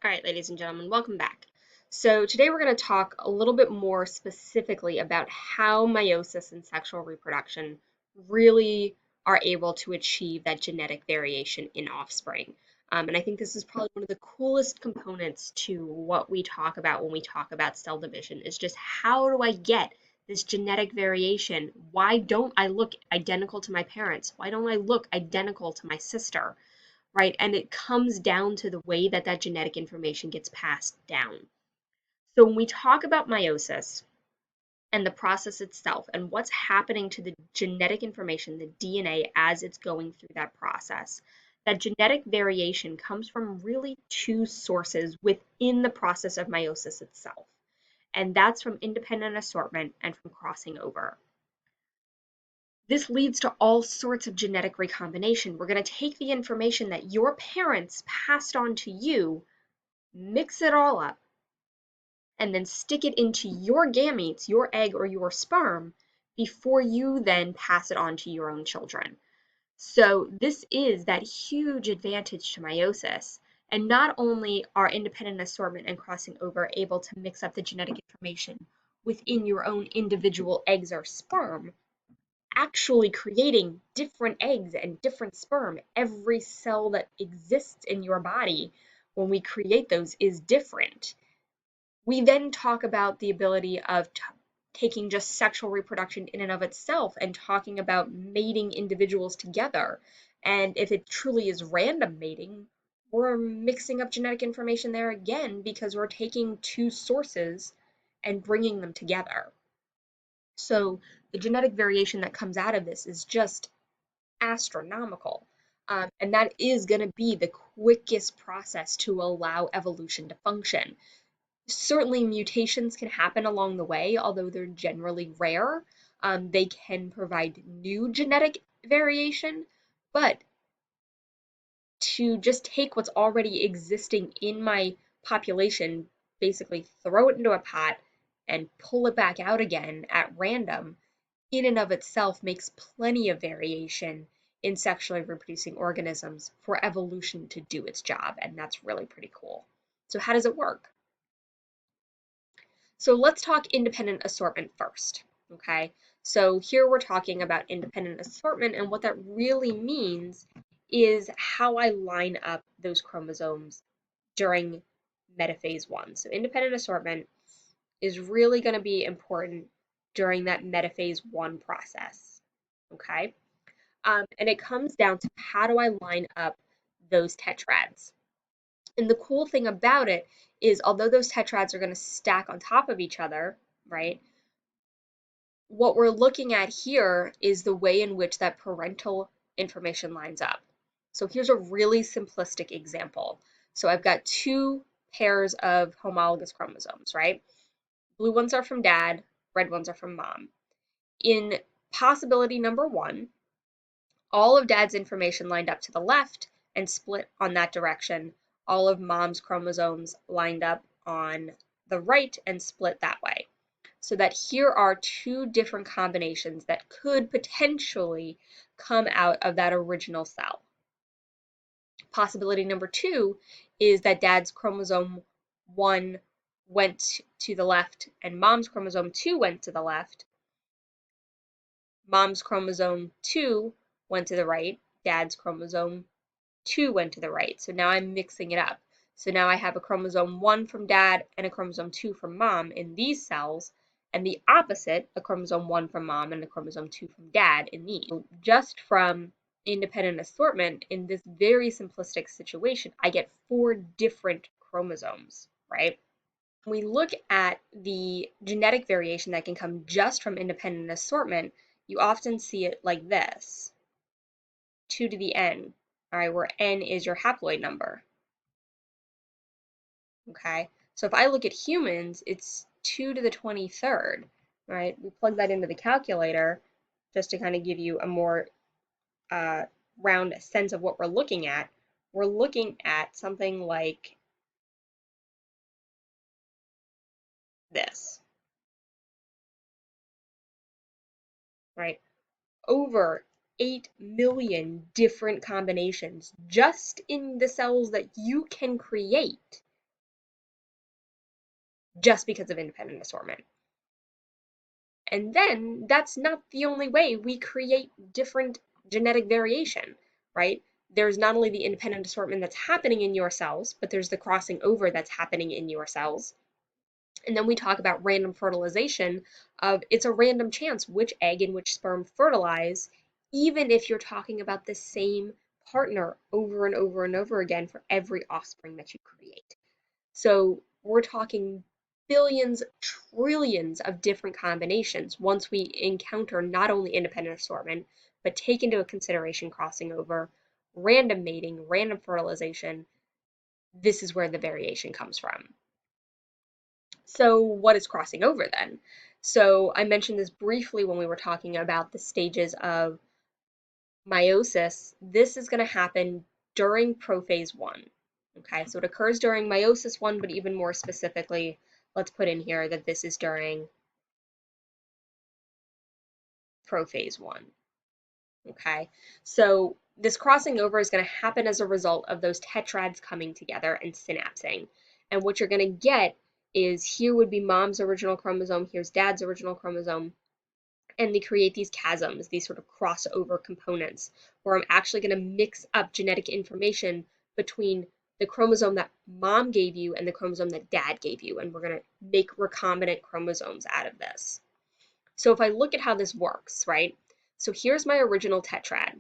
All right, ladies and gentlemen, welcome back. So today we're going to talk a little bit more specifically about how meiosis and sexual reproduction really are able to achieve that genetic variation in offspring. And I think this is probably one of the coolest components to what we talk about when we talk about cell division is just how do I get this genetic variation? Why don't I look identical to my parents? Why don't I look identical to my sister? Right? And it comes down to the way that that genetic information gets passed down. So when we talk about meiosis and the process itself and what's happening to the genetic information, the DNA, as it's going through that process, that genetic variation comes from really two sources within the process of meiosis itself. And that's from independent assortment and from crossing over. This leads to all sorts of genetic recombination. We're going to take the information that your parents passed on to you, mix it all up, and then stick it into your gametes, your egg or your sperm, before you then pass it on to your own children. So this is that huge advantage to meiosis. And not only are independent assortment and crossing over able to mix up the genetic information within your own individual eggs or sperm, actually creating different eggs and different sperm. Every cell that exists in your body, when we create those, is different. We then talk about the ability of taking just sexual reproduction in and of itself and talking about mating individuals together. And if it truly is random mating, we're mixing up genetic information there again because we're taking two sources and bringing them together. So the genetic variation that comes out of this is just astronomical. And that is going to be the quickest process to allow evolution to function. Certainly, mutations can happen along the way, although they're generally rare. They can provide new genetic variation, but to just take what's already existing in my population, basically throw it into a pot and pull it back out again at random, in and of itself makes plenty of variation in sexually reproducing organisms for evolution to do its job, and that's really pretty cool. So how does it work? So let's talk independent assortment first, okay? So here we're talking about independent assortment, and what that really means is how I line up those chromosomes during metaphase 1. So independent assortment is really going to be important during that metaphase 1 process, okay? And it comes down to how do I line up those tetrads. And the cool thing about it is although those tetrads are going to stack on top of each other, right? What we're looking at here is the way in which that parental information lines up. So here's a really simplistic example. So I've got two pairs of homologous chromosomes, right? Blue ones are from dad, red ones are from mom. In possibility number 1, all of dad's information lined up to the left and split on that direction. All of mom's chromosomes lined up on the right and split that way. So that here are two different combinations that could potentially come out of that original cell. Possibility number 2 is that dad's chromosome 1 went to the left and mom's chromosome 2 went to the left. Mom's chromosome 2 went to the right, dad's chromosome 2 went to the right. So now I'm mixing it up. So now I have a chromosome 1 from dad and a chromosome 2 from mom in these cells, and the opposite, a chromosome 1 from mom and a chromosome 2 from dad in these. So just from independent assortment, in this very simplistic situation, I get 4 different chromosomes, right? When we look at the genetic variation that can come just from independent assortment, you often see it like this, 2 to the n, all right, where n is your haploid number, okay? So if I look at humans, it's 2 to the 23rd, right? We plug that into the calculator just to kind of give you a more round sense of what we're looking at. We're looking at something like this, right? Over 8 million different combinations just in the cells that you can create just because of independent assortment. And then that's not the only way we create different genetic variation, right? There's not only the independent assortment that's happening in your cells, but there's the crossing over that's happening in your cells. And then we talk about random fertilization of it's a random chance which egg and which sperm fertilize, even if you're talking about the same partner over and over and over again for every offspring that you create. So we're talking billions, trillions of different combinations once we encounter not only independent assortment, but take into consideration crossing over, random mating, random fertilization. This is where the variation comes from. So what is crossing over then? So I mentioned this briefly when we were talking about the stages of meiosis. This is going to happen during prophase 1. Okay, so it occurs during meiosis 1, but even more specifically, let's put in here that this is during prophase 1. Okay, so this crossing over is going to happen as a result of those tetrads coming together and synapsing. And what you're going to get is here would be mom's original chromosome, here's dad's original chromosome, and they create these chasms, these sort of crossover components, where I'm actually going to mix up genetic information between the chromosome that mom gave you and the chromosome that dad gave you, and we're going to make recombinant chromosomes out of this. So if I look at how this works, right? So here's my original tetrad,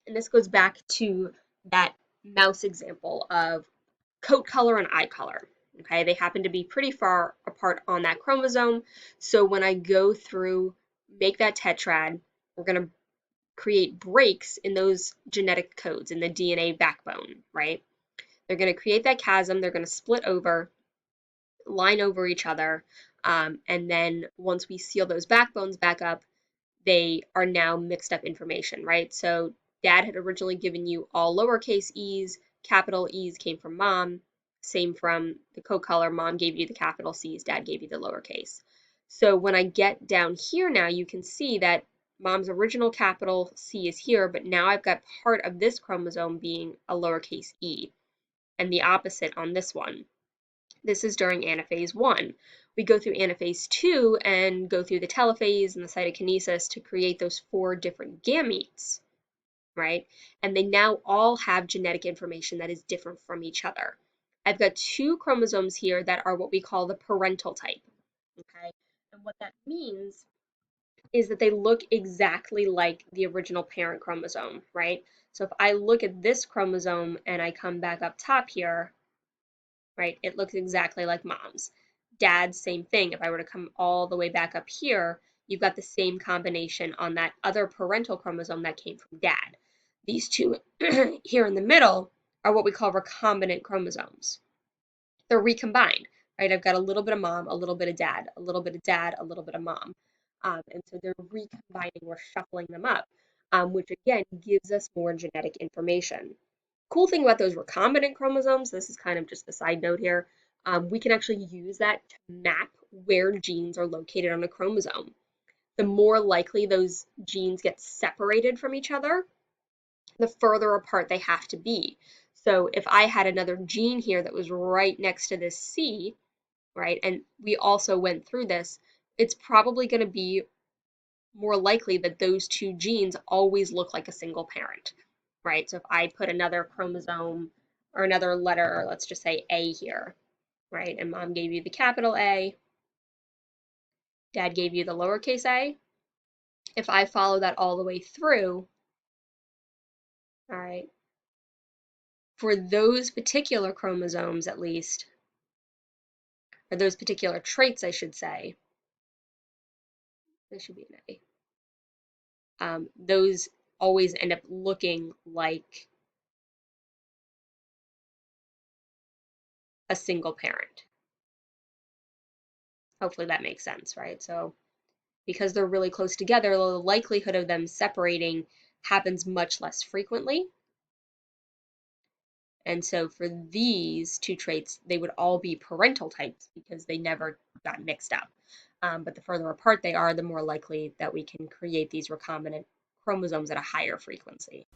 and this goes back to that mouse example of coat color and eye color. Okay, they happen to be pretty far apart on that chromosome. So when I go through, make that tetrad, we're going to create breaks in those genetic codes in the DNA backbone, right? They're going to create that chasm, they're going to split over, line over each other, and then once we seal those backbones back up, they are now mixed up information, right? So dad had originally given you all lowercase e's, capital E's came from mom, same from the coat color, mom gave you the capital C's, dad gave you the lowercase. So when I get down here now, you can see that mom's original capital C is here, but now I've got part of this chromosome being a lowercase e, and the opposite on this one. This is during anaphase 1. We go through anaphase 2 and go through the telophase and the cytokinesis to create those 4 different gametes, right? And they now all have genetic information that is different from each other. I've got 2 chromosomes here that are what we call the parental type, okay? And what that means is that they look exactly like the original parent chromosome, right? So if I look at this chromosome and I come back up top here, right? It looks exactly like mom's. Dad's, same thing. If I were to come all the way back up here, you've got the same combination on that other parental chromosome that came from dad. These two here in the middle are what we call recombinant chromosomes. They're recombined, right? I've got a little bit of mom, a little bit of dad, a little bit of dad, a little bit of mom. And so they're recombining, we're shuffling them up, which again gives us more genetic information. Cool thing about those recombinant chromosomes, this is kind of just a side note here, we can actually use that to map where genes are located on a chromosome. The more likely those genes get separated from each other, the further apart they have to be. So if I had another gene here that was right next to this C, right, and we also went through this, it's probably going to be more likely that those 2 genes always look like a single parent, right? So if I put another chromosome or another letter, let's just say A here, right? And mom gave you the capital A, dad gave you the lowercase a. If I follow that all the way through, all right, for those particular chromosomes at least, or those particular traits, I should say, this should be an A, those always end up looking like a single parent. Hopefully that makes sense, right? So because they're really close together, the likelihood of them separating happens much less frequently. And so for these 2 traits, they would all be parental types because they never got mixed up. But the further apart they are, the more likely that we can create these recombinant chromosomes at a higher frequency.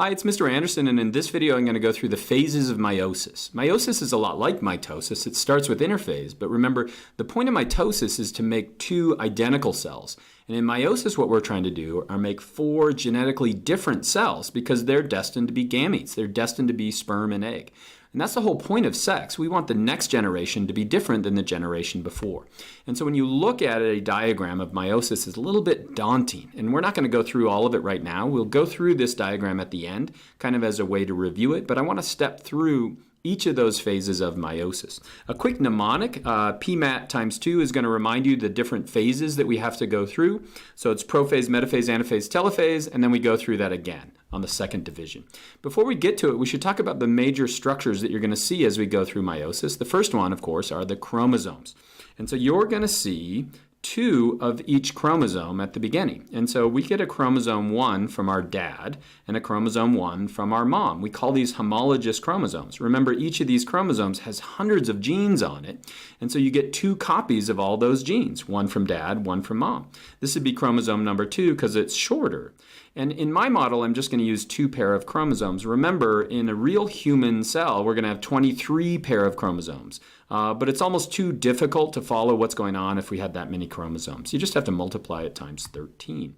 Hi, it's Mr. Anderson, and in this video I'm going to go through the phases of meiosis. Meiosis is a lot like mitosis. It starts with interphase, but remember, the point of mitosis is to make two identical cells. And in meiosis, what we're trying to do are make four genetically different cells because they're destined to be gametes. They're destined to be sperm and egg. And that's the whole point of sex. We want the next generation to be different than the generation before. And so when you look at a diagram of meiosis, it's a little bit daunting. And we're not going to go through all of it right now. We'll go through this diagram at the end, kind of as a way to review it. But I want to step through each of those phases of meiosis. A quick mnemonic, PMAT times 2 is going to remind you the different phases that we have to go through. So it's prophase, metaphase, anaphase, telophase, and then we go through that again on the second division. Before we get to it, we should talk about the major structures that you're going to see as we go through meiosis. The first one, of course, are the chromosomes. And so you're going to see two of each chromosome at the beginning. And so we get a chromosome 1 from our dad and a chromosome 1 from our mom. We call these homologous chromosomes. Remember, each of these chromosomes has hundreds of genes on it. And so you get two copies of all those genes, one from dad, one from mom. This would be chromosome number 2 because it's shorter. And in my model, I'm just going to use 2 pair of chromosomes. Remember, in a real human cell, we're going to have 23 pair of chromosomes. But it's almost too difficult to follow what's going on if we had that many chromosomes. You just have to multiply it times 13.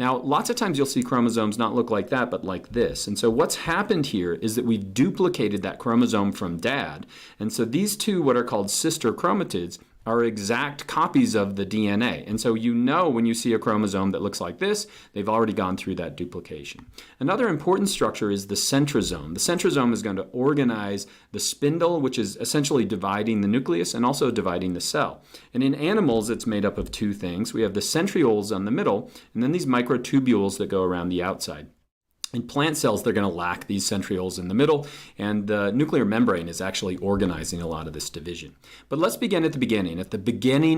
Now, lots of times you'll see chromosomes not look like that, but like this. And so what's happened here is that we've duplicated that chromosome from dad. And so these two, what are called sister chromatids, are exact copies of the DNA. And so you know when you see a chromosome that looks like this, they've already gone through that duplication. Another important structure is the centrosome. The centrosome is going to organize the spindle, which is essentially dividing the nucleus and also dividing the cell. And in animals, it's made up of two things. We have the centrioles on the middle, and then these microtubules that go around the outside. In plant cells, they're going to lack these centrioles in the middle, and the nuclear membrane is actually organizing a lot of this division. But let's begin at the beginning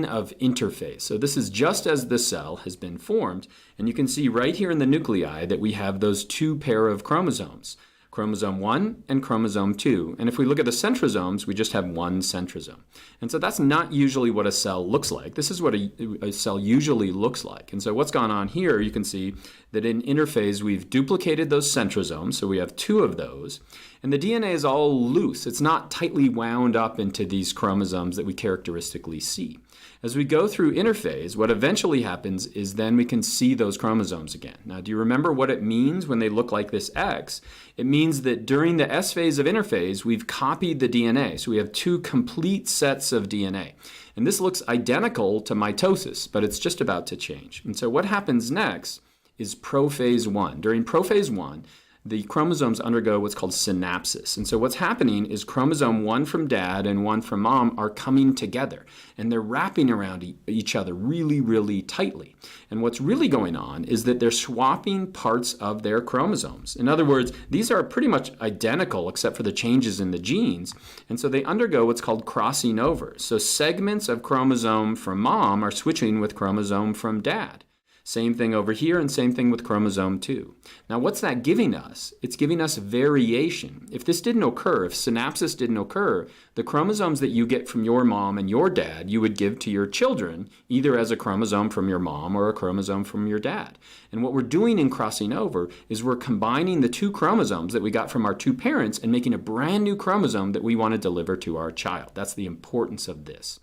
of interphase. So this is just as the cell has been formed, and you can see right here in the nuclei that we have those 2 pair of chromosomes. Chromosome 1 and chromosome 2. And if we look at the centrosomes, we just have 1 centrosome. And so that's not usually what a cell looks like. This is what a cell usually looks like. And so what's gone on here, you can see that in interphase, we've duplicated those centrosomes. So we have 2 of those. And the DNA is all loose. It's not tightly wound up into these chromosomes that we characteristically see. As we go through interphase, what eventually happens is then we can see those chromosomes again. Now, do you remember what it means when they look like this X? It means that during the S phase of interphase, we've copied the DNA. So we have 2 complete sets of DNA. And this looks identical to mitosis, but it's just about to change. And so what happens next is prophase 1. During prophase 1, the chromosomes undergo what's called synapsis. And so what's happening is chromosome 1 from dad and 1 from mom are coming together, and they're wrapping around each other really, really tightly. And what's really going on is that they're swapping parts of their chromosomes. In other words, these are pretty much identical except for the changes in the genes. And so they undergo what's called crossing over. So segments of chromosome from mom are switching with chromosome from dad. Same thing over here, and same thing with chromosome 2. Now, what's that giving us? It's giving us variation. If this didn't occur, if synapsis didn't occur, the chromosomes that you get from your mom and your dad, you would give to your children, either as a chromosome from your mom or a chromosome from your dad. And what we're doing in crossing over is we're combining the 2 chromosomes that we got from our 2 parents and making a brand new chromosome that we want to deliver to our child. That's the importance of this.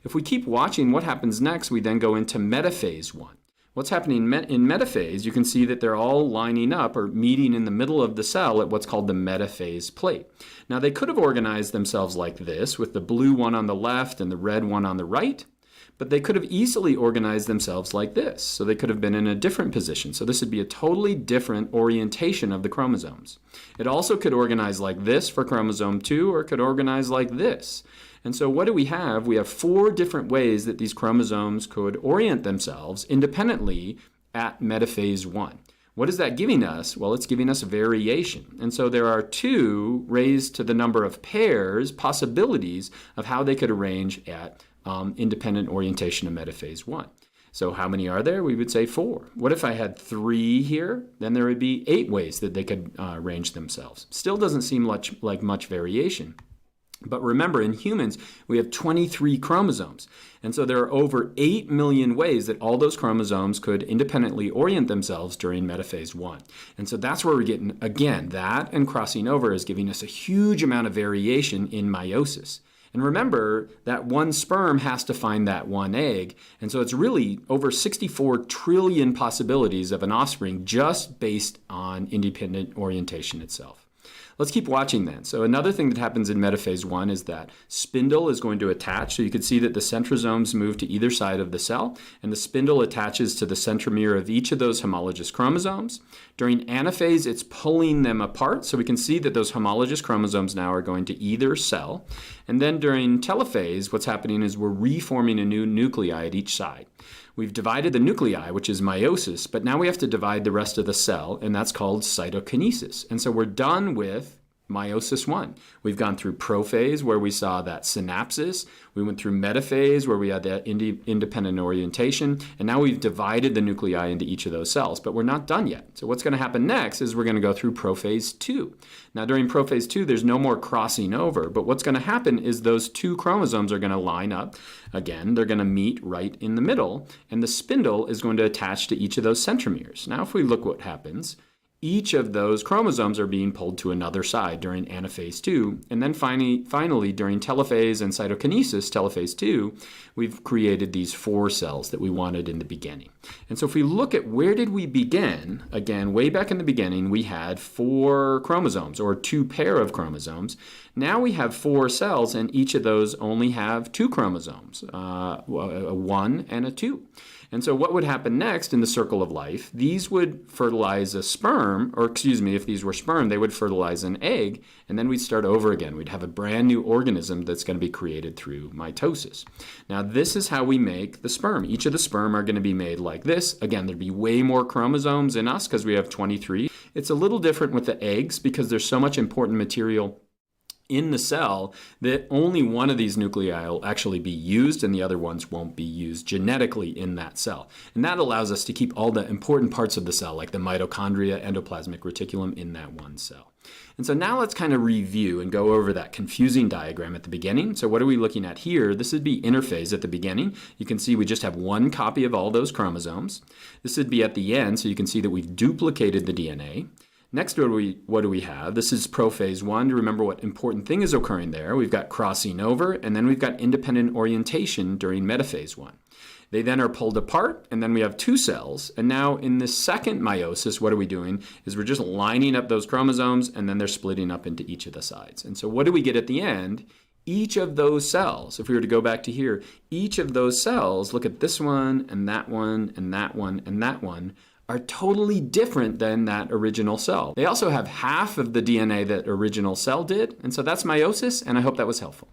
If we keep watching, what happens next? We then go into metaphase 1. What's happening in metaphase, you can see that they're all lining up or meeting in the middle of the cell at what's called the metaphase plate. Now, they could have organized themselves like this, with the blue one on the left and the red one on the right, but they could have easily organized themselves like this. So they could have been in a different position. So this would be a totally different orientation of the chromosomes. It also could organize like this for chromosome 2, or it could organize like this. And so what do we have? We have 4 different ways that these chromosomes could orient themselves independently at metaphase 1. What is that giving us? Well, it's giving us variation. And so there are 2 raised to the number of pairs, possibilities of how they could arrange at independent orientation of metaphase 1. So how many are there? We would say 4. What if I had 3 here? Then there would be 8 ways that they could arrange themselves. Still doesn't seem like much variation. But remember, in humans, we have 23 chromosomes. And so there are over 8 million ways that all those chromosomes could independently orient themselves during metaphase 1. And so that's where we're getting, again, that and crossing over is giving us a huge amount of variation in meiosis. And remember that one sperm has to find that one egg. And so it's really over 64 trillion possibilities of an offspring just based on independent orientation itself. Let's keep watching then. So another thing that happens in metaphase 1 is that spindle is going to attach. So you can see that the centrosomes move to either side of the cell, and the spindle attaches to the centromere of each of those homologous chromosomes. During anaphase, it's pulling them apart. So we can see that those homologous chromosomes now are going to either cell. And then during telophase, what's happening is we're reforming a new nuclei at each side. We've divided the nuclei, which is meiosis, but now we have to divide the rest of the cell, and that's called cytokinesis. And so we're done with meiosis 1. We've gone through prophase, where we saw that synapsis. We went through metaphase, where we had that independent orientation. And now we've divided the nuclei into each of those cells, but we're not done yet. So what's going to happen next is we're going to go through prophase 2. Now, during prophase 2, there's no more crossing over, but what's going to happen is those two chromosomes are going to line up. Again, they're going to meet right in the middle, and the spindle is going to attach to each of those centromeres. Now, if we look what happens, each of those chromosomes are being pulled to another side during anaphase 2. And then finally, during telophase and cytokinesis, telophase 2, we've created these 4 cells that we wanted in the beginning. And so if we look at where did we begin, again, way back in the beginning, we had 4 chromosomes, or 2 pair of chromosomes. Now we have 4 cells, and each of those only have 2 chromosomes, a 1 and a 2. And so what would happen next in the circle of life? These would fertilize a sperm, or excuse me, if these were sperm, they would fertilize an egg, and then we'd start over again. We'd have a brand new organism that's going to be created through mitosis. Now, this is how we make the sperm. Each of the sperm are going to be made like this. Again, there'd be way more chromosomes in us because we have 23. It's a little different with the eggs because there's so much important material in the cell that only one of these nuclei will actually be used and the other ones won't be used genetically in that cell. And that allows us to keep all the important parts of the cell, like the mitochondria, endoplasmic reticulum, in that one cell. And so now let's kind of review and go over that confusing diagram at the beginning. So what are we looking at here? This would be interphase at the beginning. You can see we just have one copy of all those chromosomes. This would be at the end, so you can see that we've duplicated the DNA. Next, what do we have? This is prophase 1. To remember what important thing is occurring there, we've got crossing over, and then we've got independent orientation during metaphase 1. They then are pulled apart, and then we have 2 cells. And now in the second meiosis, what are we doing? Is we're just lining up those chromosomes, and then they're splitting up into each of the sides. And so what do we get at the end? Each of those cells, if we were to go back to here, each of those cells, look at this one, and that one, and that one, and that one, are totally different than that original cell. They also have half of the DNA that original cell did, and so that's meiosis, and I hope that was helpful.